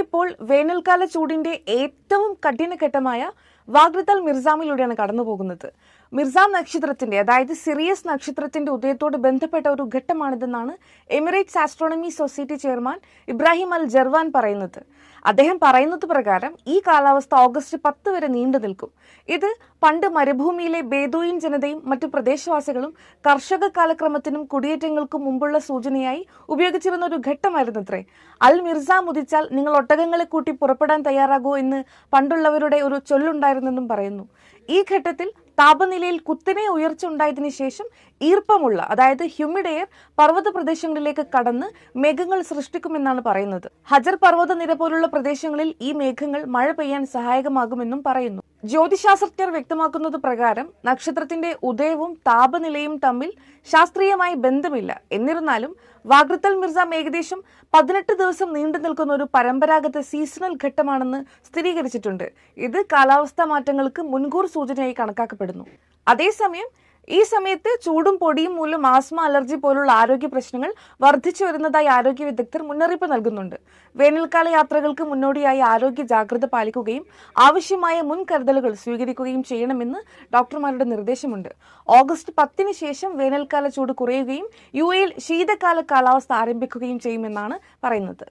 ഇപ്പോൾ വേനൽക്കാല ചൂടിന്റെ ഏറ്റവും കഠിനഘട്ടമായ വാഗ്രിത്തൽ മിർസാമിലൂടെയാണ് കടന്നുപോകുന്നത്. മിർസാം നക്ഷത്രത്തിന്റെ, അതായത് സിറിയസ് നക്ഷത്രത്തിന്റെ ഉദയത്തോട് ബന്ധപ്പെട്ട ഒരു ഘട്ടമാണിതെന്നാണ് Emirates Astronomy Society chairman Ibrahim Al Jarwan പറയുന്നത്. അദ്ദേഹം പറയുന്നത് പ്രകാരം ഈ കാലാവസ്ഥ ഓഗസ്റ്റ് 10 വരെ നീണ്ടു നിൽക്കും. ഇത് പണ്ട് മരുഭൂമിയിലെ ബേദൂയിൻ ജനതയും മറ്റു പ്രദേശവാസികളും കർഷക കാലക്രമത്തിനും കുടിയേറ്റങ്ങൾക്കും മുമ്പുള്ള സൂചനയായി ഉപയോഗിച്ചിരുന്ന ഒരു ഘട്ടമായിരുന്നത്രേ. അൽ മിർസാം ഉദിച്ചാൽ നിങ്ങൾ ഒട്ടകങ്ങളെ കൂട്ടി പുറപ്പെടാൻ തയ്യാറാകൂ എന്ന് പണ്ടുള്ളവരുടെ ഒരു ചൊല്ലുണ്ടായിരുന്നെന്നും പറയുന്നു. ഈ ഘട്ടത്തിൽ താപനിലയിൽ കുത്തനെ ഉയർച്ച ഉണ്ടായതിനു ശേഷം ഈർപ്പമുള്ള, അതായത് ഹ്യൂമിഡ് എയർ പർവ്വത പ്രദേശങ്ങളിലേക്ക് കടന്ന് മേഘങ്ങൾ സൃഷ്ടിക്കുമെന്നാണ് പറയുന്നത്. ഹജർ പർവ്വത നിര പോലുള്ള പ്രദേശങ്ങളിൽ ഈ മേഘങ്ങൾ മഴ പെയ്യാൻ സഹായകമാകുമെന്നും പറയുന്നു. ജ്യോതിശാസ്ത്രജ്ഞർ വ്യക്തമാക്കുന്നത് പ്രകാരം നക്ഷത്രത്തിന്റെ ഉദയവും താപനിലയും തമ്മിൽ ശാസ്ത്രീയമായി ബന്ധമില്ല. എന്നിരുന്നാലും വാഗ്രിത്തൽ മിർസാം ഏകദേശം 18 ദിവസം നീണ്ടു നിൽക്കുന്ന ഒരു പരമ്പരാഗത സീസണൽ ഘട്ടമാണെന്ന് സ്ഥിരീകരിച്ചിട്ടുണ്ട്. ഇത് കാലാവസ്ഥാ മാറ്റങ്ങൾക്ക് മുൻകൂർ സൂചനയായി കണക്കാക്കപ്പെടുന്നു. അതേസമയം ഈ സമയത്ത് ചൂടും പൊടിയും മൂലം ആസ്മ, അലർജി പോലുള്ള ആരോഗ്യ പ്രശ്നങ്ങൾ വർദ്ധിച്ചു വരുന്നതായി ആരോഗ്യ വിദഗ്ധർ മുന്നറിയിപ്പ് നൽകുന്നുണ്ട്. വേനൽക്കാല യാത്രകൾക്ക് മുന്നോടിയായി ആരോഗ്യ ജാഗ്രത പാലിക്കുകയും ആവശ്യമായ മുൻകരുതലുകൾ സ്വീകരിക്കുകയും ചെയ്യണമെന്ന് ഡോക്ടർമാരുടെ നിർദ്ദേശമുണ്ട്. ഓഗസ്റ്റ് 10 ശേഷം വേനൽക്കാല ചൂട് കുറയുകയും യിൽ ശീതകാല കാലാവസ്ഥ ആരംഭിക്കുകയും ചെയ്യുമെന്നാണ് പറയുന്നത്.